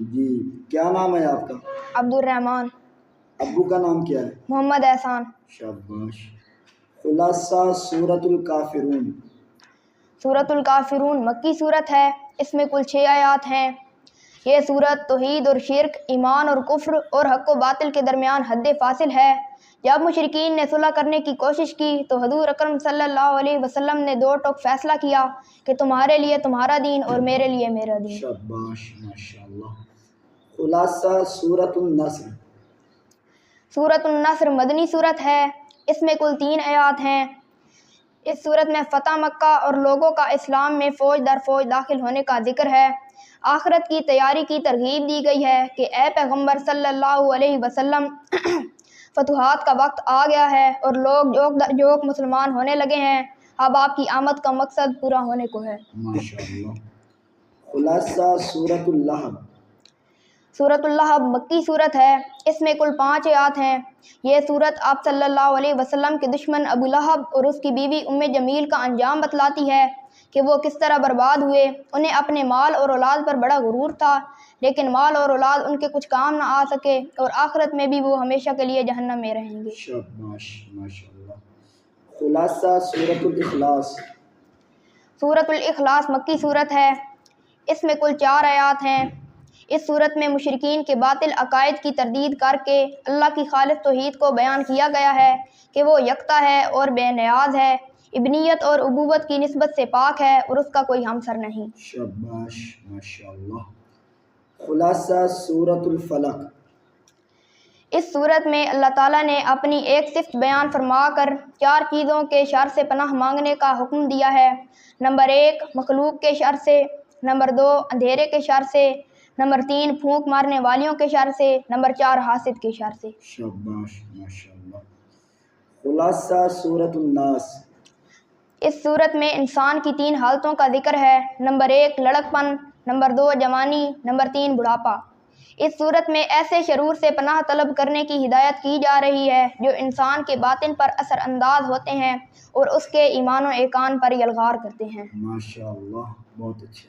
جی، کیا نام ہے آپ کا؟ عبد الرحمان۔ ابو کا نام کیا ہے؟ محمد احسان۔ شاباش۔ خلاصہ سورۃ الکافرون۔ سورۃ الکافرون مکی صورت ہے، اس میں کل 6 آیات ہیں۔ یہ صورت توحید اور شرک، ایمان اور کفر اور حق و باطل کے درمیان حد فاصل ہے۔ جب مشرکین نے صلح کرنے کی کوشش کی تو حضور اکرم صلی اللہ علیہ وسلم نے 2 ٹوک فیصلہ کیا کہ تمہارے لیے تمہارا دین اور میرے لیے میرا دین۔ شاباش، ماشاءاللہ۔ خلاصہ سورۃ النصر۔ سورۃ النصر مدنی صورت ہے، اس میں کل 3 آیات ہیں۔ اس صورت میں فتح مکہ اور لوگوں کا اسلام میں فوج در فوج داخل ہونے کا ذکر ہے۔ آخرت کی تیاری کی ترغیب دی گئی ہے کہ اے پیغمبر صلی اللہ علیہ وسلم، فتوحات کا وقت آ گیا ہے اور لوگ جوک در جوک مسلمان ہونے لگے ہیں، اب آپ کی آمد کا مقصد پورا ہونے کو ہے۔ ماشاءاللہ۔ خلاصہ سورۃ اللہب۔ سورۃ اللہب مکی صورت ہے، اس میں کل 5 آیات ہیں۔ یہ صورت آپ صلی اللہ علیہ وسلم کے دشمن ابو لہب اور اس کی بیوی ام جمیل کا انجام بتلاتی ہے کہ وہ کس طرح برباد ہوئے۔ انہیں اپنے مال اور اولاد پر بڑا غرور تھا، لیکن مال اور اولاد ان کے کچھ کام نہ آ سکے اور آخرت میں بھی وہ ہمیشہ کے لیے جہنم میں رہیں گے۔ شاباش، ماشاءاللہ۔ خلاصہ سورۃ الاخلاص۔ سورۃ الاخلاص مکی صورت ہے، اس میں کل 4 آیات ہیں۔ اس صورت میں مشرکین کے باطل عقائد کی تردید کر کے اللہ کی خالص توحید کو بیان کیا گیا ہے کہ وہ یکتا ہے اور بے نیاز ہے، ابنیت اور ابوت کی نسبت سے پاک ہے اور اس کا کوئی ہمسر نہیں۔ شاباش، ماشاءاللہ۔ خلاصہ سورۃ الفلق۔ اس صورت میں اللہ تعالیٰ نے اپنی ایک صفت بیان فرما کر 4 چیزوں کے شر سے پناہ مانگنے کا حکم دیا ہے۔ نمبر 1 مخلوق کے شر سے، نمبر 2 اندھیرے کے شر سے، نمبر 3 پھونک مارنے والیوں کے شر سے، نمبر 4 حاسد کے شر سے۔ شاباش، ماشاءاللہ۔ خلاصہ سورۃ الناس۔ اس صورت میں انسان کی 3 حالتوں کا ذکر ہے۔ نمبر 1 لڑک پن، نمبر 2 جوانی، نمبر 3 بڑھاپا۔ اس صورت میں ایسے شرور سے پناہ طلب کرنے کی ہدایت کی جا رہی ہے جو انسان کے باطن پر اثر انداز ہوتے ہیں اور اس کے ایمان و ایقان پر یلغار کرتے ہیں۔ ماشاءاللہ، بہت اچھا۔